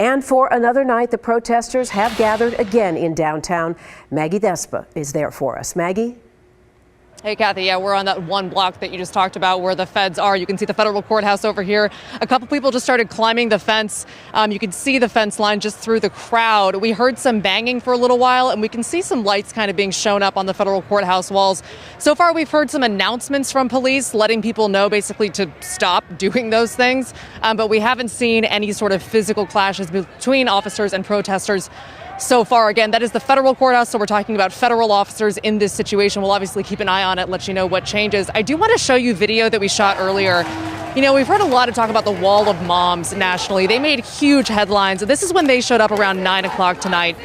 And for another night, the protesters have gathered again in downtown. Maggie Despa is there for us. Maggie? Hey, Kathy. Yeah, we're on that one block that you just talked about where the feds are. You can see the federal courthouse over here. A couple people just started climbing the fence. You can see the fence line just through the crowd. We heard some banging for a little while, and we can see some lights kind of being shown up on the federal courthouse walls. So far, we've heard some announcements from police letting people know basically to stop doing those things. But we haven't seen any sort of physical clashes between officers and protesters so far. Again, that is the federal courthouse, so we're talking about federal officers in this situation. We'll obviously keep an eye on it, let you know what changes. I do want to show you video that we shot earlier. You know, we've heard a lot of talk about the wall of moms nationally. They made huge headlines. This is when they showed up around 9 o'clock tonight.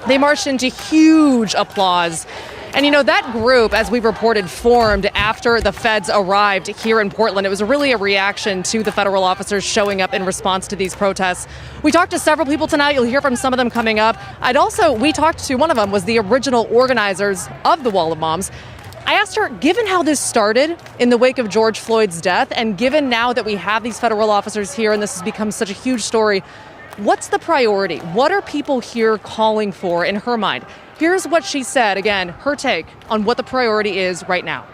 They marched into huge applause. And, you know, that group, as we reported, formed after the feds arrived here in Portland. It was really a reaction to the federal officers showing up in response to these protests. We talked to several people tonight. You'll hear from some of them coming up. We talked to one of them, was the original organizers of the Wall of Moms. I asked her, given how this started in the wake of George Floyd's death, and given now that we have these federal officers here and this has become such a huge story, what's the priority? What are people here calling for in her mind? Here's what she said, again, her take on what the priority is right now.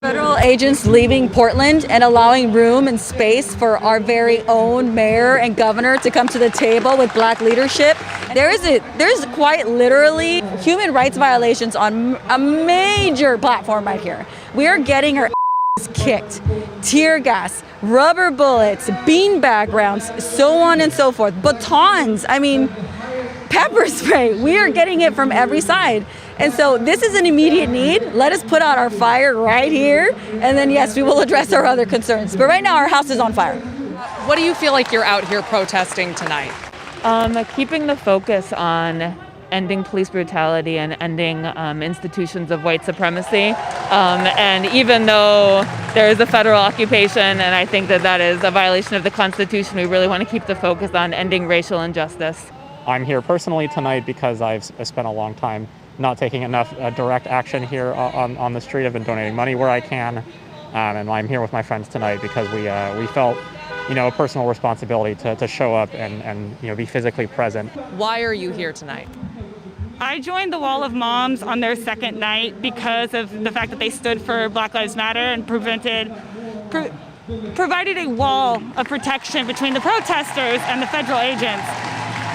Federal agents leaving Portland and allowing room and space for our very own mayor and governor to come to the table with black leadership. There's quite literally human rights violations on a major platform right here. We are getting our kicked, tear gas, rubber bullets, beanbag rounds, so on and so forth, batons, pepper spray. We are getting it from every side. And so this is an immediate need. Let us put out our fire right here. And then, yes, we will address our other concerns. But right now, our house is on fire. What do you feel like you're out here protesting tonight? Keeping the focus on ending police brutality and ending institutions of white supremacy. And even though there is a federal occupation, and I think that is a violation of the Constitution, we really want to keep the focus on ending racial injustice. I'm here personally tonight because I've spent a long time not taking enough direct action here on the street. I've been donating money where I can, and I'm here with my friends tonight because we felt, a personal responsibility to show up and be physically present. Why are you here tonight? I joined the Wall of Moms on their second night because of the fact that they stood for Black Lives Matter and provided a wall of protection between the protesters and the federal agents.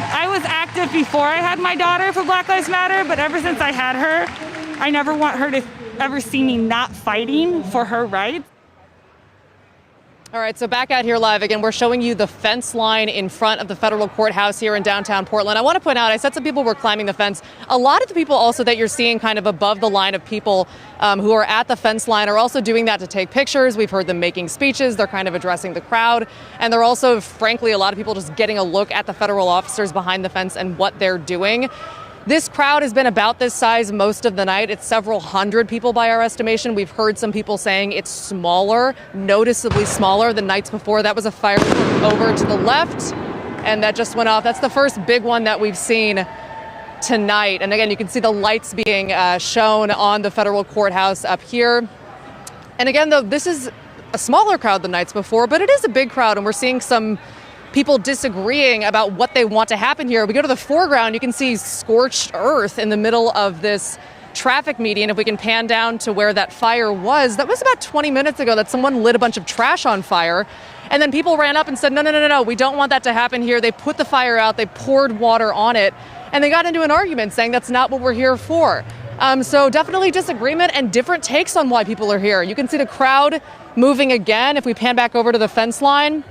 I was active before I had my daughter for Black Lives Matter, but ever since I had her, I never want her to ever see me not fighting for her rights. All right, so back out here live again, we're showing you the fence line in front of the federal courthouse here in downtown Portland. I want to point out, I said some people were climbing the fence. A lot of the people also that you're seeing kind of above the line of people who are at the fence line are also doing that to take pictures. We've heard them making speeches. They're kind of addressing the crowd. And they're also, frankly, a lot of people just getting a look at the federal officers behind the fence and what they're doing. This crowd has been about this size most of the night. It's several hundred people by our estimation. We've heard some people saying it's smaller, noticeably smaller than nights before. That was a firework over to the left, and that just went off. That's the first big one that we've seen tonight. And again, you can see the lights being shown on the federal courthouse up here. And again, though, this is a smaller crowd than nights before, but it is a big crowd, and we're seeing some people disagreeing about what they want to happen here. We go to the foreground, you can see scorched earth in the middle of this traffic median. If we can pan down to where that fire was, that was about 20 minutes ago that someone lit a bunch of trash on fire. And then people ran up and said, no, we don't want that to happen here. They put the fire out, they poured water on it, and they got into an argument saying that's not what we're here for. So definitely disagreement and different takes on why people are here. You can see the crowd moving again. If we pan back over to the fence line,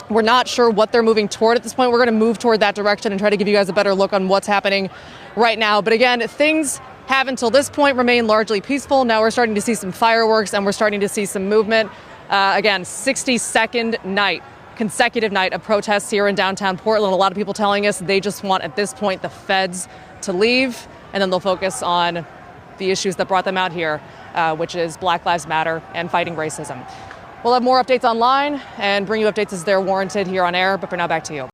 we're not sure what they're moving toward at this point. We're going to move toward that direction and try to give you guys a better look on what's happening right now. But again, things have until this point remained largely peaceful. Now we're starting to see some fireworks and we're starting to see some movement. Again, 62nd night, consecutive night of protests here in downtown Portland. A lot of people telling us they just want at this point the feds to leave, and then they'll focus on the issues that brought them out here, which is Black Lives Matter and fighting racism. We'll have more updates online and bring you updates as they're warranted here on air, but for now, back to you.